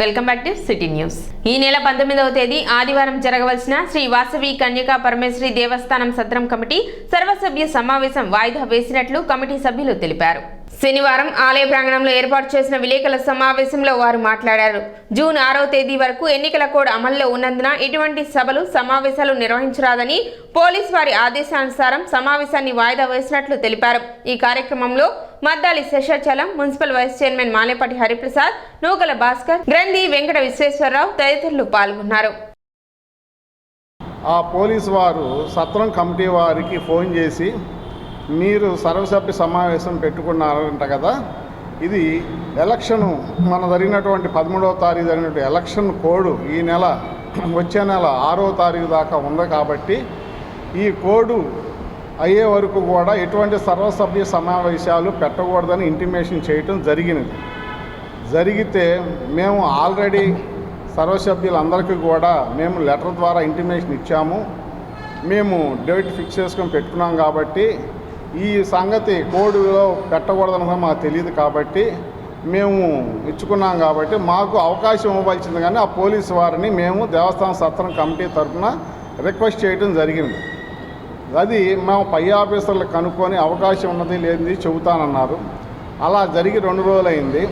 Welcome back to city news. ఈ నెల 19వ తేదీ ఆదివారం జరగవలసిన శ్రీ వాసవి కన్యకా పరమేశ్వరి దేవస్థానం సత్రం కమిటీ సర్వసభ్య సమావేశం వాయిదా వేసినట్లు కమిటీ సభ్యులు తెలిపారు. శనివారం ఆలయ ప్రాంగణంలో ఏర్పాటు చేసిన విలేకరుల సమావేశంలో వారు మాట్లాడారు. జూన్ 6వ తేదీ వరకు ఎన్నికల కోడ్ అమల్లో ఉన్నందున ఎటువంటి సభలు సమావేశాలు నిర్వహించరాదని పోలీసు వారి ఆదేశానుసారం సమావేశాన్ని వాయిదా వేసినట్లు తెలిపారు. ఈ కార్యక్రమంలో Maddali Seshachalam, municipal vice chairman Malepati Hariprasad, Nookala Bhaskar, Granthi Venkata Visweswara Rao తదితరులు పాల్గొన్నారు. ఆ పోలీసు వారు సత్రం కమిటీ వారికి ఫోన్ చేసి మీరు సర్వసభ్య సమావేశం పెట్టుకున్నారంట కదా, ఇది ఎలక్షను మన జరిగినటువంటి 13వ తారీఖు జరిగినటువంటి ఎలక్షన్ కోడ్ ఈ నెల వచ్చే నెల 6వ తారీఖు దాకా ఉంది కాబట్టి ఈ కోడు అయ్యే వరకు కూడా ఎటువంటి సర్వసభ్య సమావేశాలు పెట్టకూడదని ఇంటిమేషన్ చేయటం జరిగితే మేము ఆల్రెడీ సర్వసభ్యులందరికీ కూడా మేము లెటర్ ద్వారా ఇంటిమేషన్ ఇచ్చాము. మేము డేట్ ఫిక్స్ చేసుకొని పెట్టుకున్నాం కాబట్టి ఈ సంగతి కోడ్లో పెట్టకూడదని మాకు తెలియదు కాబట్టి మేము ఇచ్చుకున్నాం కాబట్టి మాకు అవకాశం ఇవ్వాల్సింది. కానీ ఆ పోలీసు వారిని మేము దేవస్థానం సత్రం కమిటీ తరఫున రిక్వెస్ట్ చేయడం జరిగింది. అది మేము పై ఆఫీసర్లకు కనుక్కొని అవకాశం ఉన్నది లేనిది చెబుతానన్నారు. అలా జరిగి 2 రోజులు అయింది.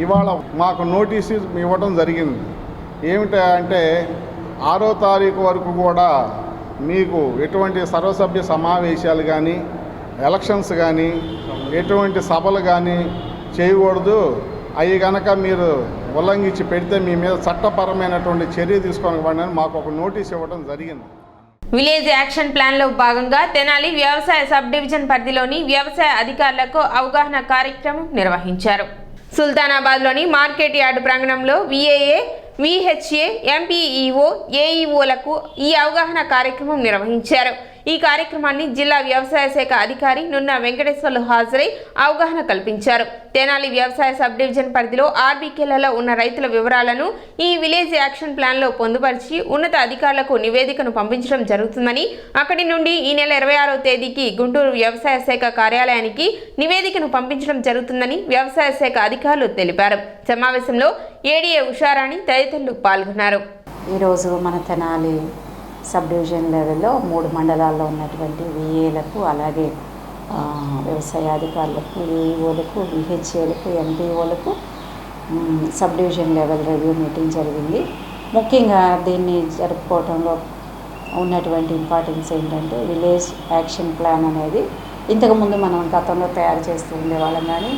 ఇవాళ మాకు నోటీసు ఇవ్వడం జరిగింది. ఏమిటంటే 6వ తారీఖు వరకు కూడా మీకు ఎటువంటి సర్వసభ్య సమావేశాలు కానీ ఎలక్షన్స్ కానీ ఎటువంటి సభలు కానీ చేయకూడదు. అవి కనుక మీరు ఉల్లంఘించి పెడితే మీ మీద చట్టపరమైనటువంటి చర్య తీసుకోవాలని మాకు ఒక నోటీస్ ఇవ్వడం జరిగింది. విలేజ్ యాక్షన్ ప్లాన్ లో భాగంగా తెనాలి వ్యవసాయ సబ్ డివిజన్ పరిధిలోని వ్యవసాయ అధికారులకు అవగాహన కార్యక్రమం నిర్వహించారు. సుల్తానాబాద్ లోని మార్కెట్ యార్డు ప్రాంగణంలో విఏఏ, విహెచ్ఏ, ఎంపీఈఓ, ఏఈఓలకు ఈ అవగాహన కార్యక్రమం నిర్వహించారు. ఈ కార్యక్రమాన్ని జిల్లా వ్యవసాయ శాఖ అధికారి నున్న వెంకటేశ్వర్లు హాజరై అవగాహన కల్పించారు. తెనాలి వ్యవసాయ సబ్ డివిజన్ పరిధిలో ఆర్బీకేలలో ఉన్న రైతుల వివరాలను ఈ విలేజ్ యాక్షన్ ప్లాన్లో పొందుపరిచి ఉన్నత అధికారులకు నివేదికను పంపించడం జరుగుతుందని, అక్కడి నుండి ఈ నెల 26వ తేదీకి గుంటూరు వ్యవసాయ శాఖ కార్యాలయానికి నివేదికను పంపించడం జరుగుతుందని వ్యవసాయ శాఖ అధికారులు తెలిపారు. సమావేశంలో ఏడీఏ ఉషారాణి తదితరులు పాల్గొన్నారు. ఈరోజు మన తెనాలి సబ్ డివిజన్ లెవెల్లో 3 మండలాల్లో ఉన్నటువంటి విఏలకు, అలాగే వ్యవసాయ అధికారులకు, ఏఈఓలకు, విహెచ్ఏలకు, ఎంపీఓలకు sub division level review meeting జరిగింది. ముఖ్యంగా దీన్ని జరుపుకోవడంలో ఉన్నటువంటి ఇంపార్టెన్స్ ఏంటంటే విలేజ్ యాక్షన్ ప్లాన్ అనేది ఇంతకుముందు మనం గతంలో తయారు చేస్తూ ఉండేవాళ్ళం, కానీ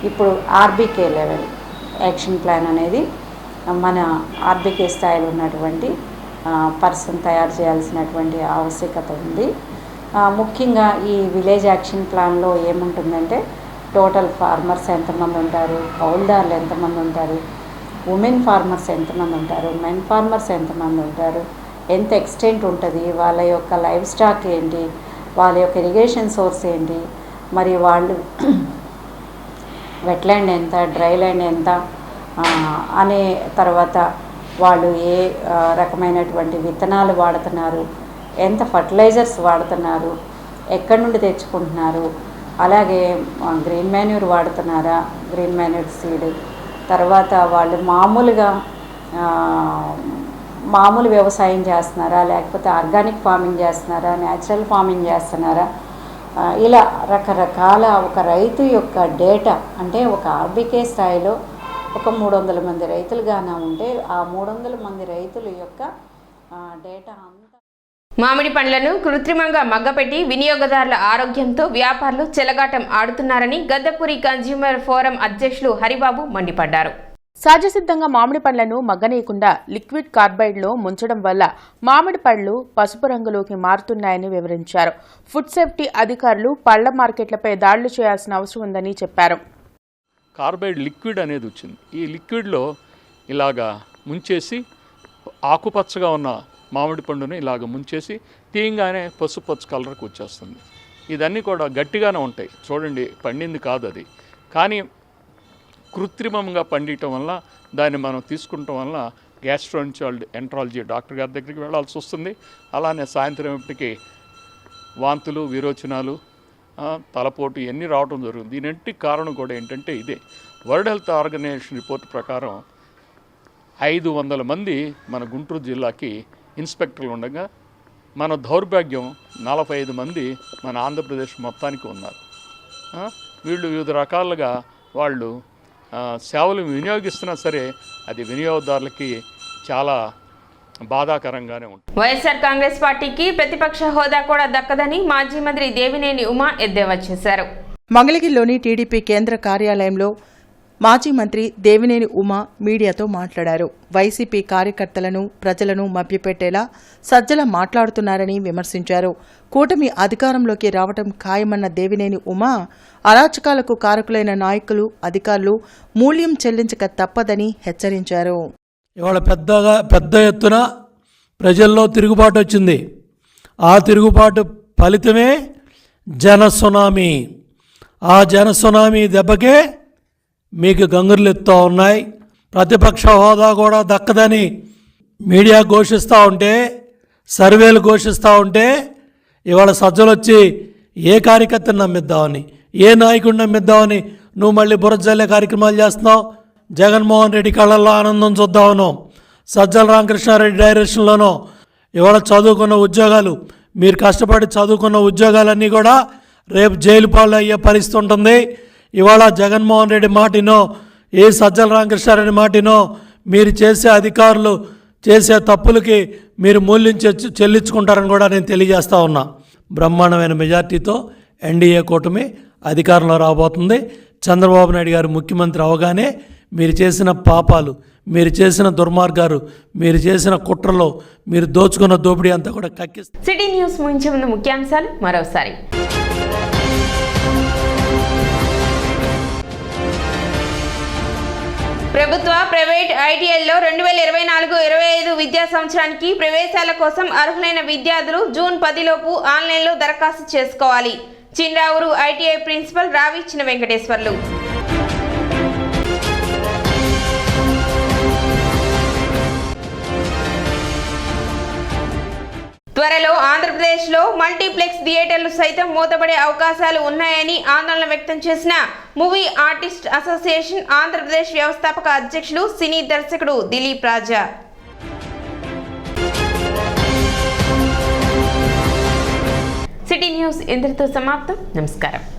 ఇప్పుడు ఆర్బీకే లెవెల్ యాక్షన్ ప్లాన్ అనేది మన ఆర్బీకే స్థాయిలో ఉన్నటువంటి పర్సన్ తయారు చేయాల్సినటువంటి ఆవశ్యకత ఉంది. ముఖ్యంగా ఈ విలేజ్ యాక్షన్ ప్లాన్లో ఏముంటుందంటే టోటల్ ఫార్మర్స్ ఎంతమంది ఉంటారు, కౌలుదారులు ఎంతమంది ఉంటారు, ఉమెన్ ఫార్మర్స్ ఎంతమంది ఉంటారు, మెన్ ఫార్మర్స్ ఎంతమంది ఉంటారు, ఎంత ఎక్స్టెంట్ ఉంటుంది, వాళ్ళ యొక్క లైవ్ స్టాక్ ఏంటి, వాళ్ళ యొక్క ఇరిగేషన్ సోర్స్ ఏంటి, మరి వాళ్ళు వెట్లాండ్ ఎంత, డ్రై ల్యాండ్ ఎంత అనే తర్వాత వాళ్ళు ఏ రకమైనటువంటి విత్తనాలు వాడుతున్నారు, ఎంత ఫర్టిలైజర్స్ వాడుతున్నారు, ఎక్కడి నుండి తెచ్చుకుంటున్నారు, అలాగే గ్రీన్ మాన్యూర్ వాడుతున్నారా, గ్రీన్ మాన్యూర్ సీడ్, తర్వాత వాళ్ళు మామూలు వ్యవసాయం చేస్తున్నారా, లేకపోతే ఆర్గానిక్ ఫార్మింగ్ చేస్తున్నారా, న్యాచురల్ ఫార్మింగ్ చేస్తున్నారా, ఇలా రకరకాల ఒక రైతు యొక్క డేటా, అంటే ఒక ఆర్బీకే స్థాయిలో ఒక 300 మంది రైతులుగానే ఉంటే ఆ 300 మంది రైతుల యొక్క డేటా అంతా. మామిడి పండ్లను కృత్రిమంగా మగ్గపెట్టి వినియోగదారుల ఆరోగ్యంతో వ్యాపారులు చెలగాటం ఆడుతున్నారని గద్దపూరి కన్జ్యూమర్ ఫోరం అధ్యక్షులు హరిబాబు మండిపడ్డారు. సహజసిద్ధంగా మామిడి పండ్లను మగ్గనీయకుండా లిక్విడ్ కార్బైడ్లో ముంచడం వల్ల మామిడి పళ్లు పసుపు రంగులోకి మారుతున్నాయని వివరించారు. ఫుడ్ సేఫ్టీ అధికారులు పళ్ల మార్కెట్లపై దాడులు చేయాల్సిన అవసరం ఉందని చెప్పారు. కార్బైడ్ లిక్విడ్ అనేది వచ్చింది. ఈ లిక్విడ్లో ఇలాగా ముంచేసి ఆకుపచ్చగా ఉన్న మామిడి పండుని ఇలాగ ముంచేసి తీయంగానే పసుపచ్చ కలర్కి వచ్చేస్తుంది. ఇదన్నీ కూడా గట్టిగానే ఉంటాయి, చూడండి పండింది కాదు అది. కానీ కృత్రిమంగా పండియటం వల్ల దాన్ని మనం తీసుకుంటాం వల్ల గ్యాస్ట్రోఎంట్రాలజీ డాక్టర్ గారి దగ్గరికి వెళ్ళాల్సి వస్తుంది. అలానే సాయంత్రం ఎప్పటికీ వాంతులు, విరోచనాలు, తలపోటు ఇవన్నీ రావడం జరుగుతుంది. దీనికి కారణం కూడా ఏంటంటే ఇదే. వరల్డ్ హెల్త్ ఆర్గనైజేషన్ రిపోర్ట్ ప్రకారం 500 మంది మన గుంటూరు జిల్లాకి ఇన్స్పెక్టర్లు ఉండగా మన దౌర్భాగ్యం 45 మంది మన ఆంధ్రప్రదేశ్ మొత్తానికి ఉన్నారు. వీళ్ళు వివిధ రకాలుగా వాళ్ళు సేవలు వినియోగిస్తున్నా సరే అది వినియోగదారులకి చాలా బాధాకరంగానే ఉంటుంది. వైఎస్ఆర్ కాంగ్రెస్ పార్టీకి ప్రతిపక్ష హోదా కూడా దక్కదని మాజీ మంత్రి దేవినేని ఉమా ఎద్దేవా చేశారు. మంగళగిరిలోని టీడీపీ కేంద్ర కార్యాలయంలో మాజీ మంత్రి దేవినేని ఉమా మీడియాతో మాట్లాడారు. వైసీపీ కార్యకర్తలను, ప్రజలను మభ్యపెట్టేలా సజ్జల మాట్లాడుతున్నారని విమర్శించారు. కూటమి అధికారంలోకి రావటం ఖాయమన్న దేవినేని ఉమా అరాచకాలకు కారకులైన నాయకులు, అధికారులు మూల్యం చెల్లించక తప్పదని హెచ్చరించారు. ఇవాళ పెద్ద ఎత్తున ప్రజల్లో తిరుగుబాటు వచ్చింది. ఆ తిరుగుబాటు ఫలితమే జనసునామీ. ఆ జనసునామీ దెబ్బకే మీకు గంగుర్లు ఎత్తుతూ ఉన్నాయి. ప్రతిపక్ష హోదా కూడా దక్కదని మీడియా ఘోషిస్తూ ఉంటే, సర్వేలు ఘోషిస్తూ ఉంటే, ఇవాళ సజ్జలు వచ్చి ఏ కార్యకర్తను నమ్మిద్దామని, ఏ నాయకుడిని నమ్మిద్దామని నువ్వు మళ్ళీ బురజల్లే కార్యక్రమాలు చేస్తున్నావు. జగన్మోహన్ రెడ్డి కళ్ళల్లో ఆనందం చూద్దామనో, సజ్జల రామకృష్ణారెడ్డి డైరెక్షన్లోనో ఇవాళ చదువుకున్న ఉద్యోగాలు, మీరు కష్టపడి చదువుకున్న ఉద్యోగాలన్నీ కూడా రేపు జైలు పాలు అయ్యే పరిస్థితి ఉంటుంది. ఇవాళ జగన్మోహన్ రెడ్డి మాటినో, ఏ సజ్జల రామకృష్ణారెడ్డి మాటినో, మీరు చేసే అధికారులు చేసే తప్పులకి మీరు మూల్యం చెల్లించుకుంటారని కూడా నేను తెలియజేస్తా ఉన్నా. బ్రహ్మాండమైన మెజార్టీతో ఎన్డీఏ కూటమి అధికారంలో రాబోతుంది. చంద్రబాబు నాయుడు గారు ముఖ్యమంత్రి అవగానే మీరు చేసిన పాపాలు, మీరు చేసిన దుర్మార్గాలు, మీరు చేసిన కుట్రలో మీరు దోచుకున్న దోపిడీ అంతా కూడా కక్కిస్తారు. సిటీ న్యూస్ ముగించే ముందు ముఖ్యాంశాలు మరోసారి. ప్రభుత్వ, ప్రైవేట్ ఐటీఐల్లో 2024-25 విద్యా సంవత్సరానికి ప్రవేశాల కోసం అర్హులైన విద్యార్థులు జూన్ 10 లోపు ఆన్లైన్లో దరఖాస్తు చేసుకోవాలి. చిండావూరు ఐటీఐ ప్రిన్సిపల్ రావిచ్చిన వెంకటేశ్వర్లు. త్వరలో ఆంధ్రప్రదేశ్లో మల్టీప్లెక్స్ థియేటర్లు సైతం మూతపడే అవకాశాలు ఉన్నాయని ఆందోళన వ్యక్తం చేసిన మూవీ ఆర్టిస్ట్ అసోసియేషన్ ఆంధ్రప్రదేశ్ వ్యవస్థాపక అధ్యక్షులు సినీ దర్శకుడు దిలీప్ రాజా. సిటీ న్యూస్ ఇంతటితో సమాప్తం. నమస్కారం.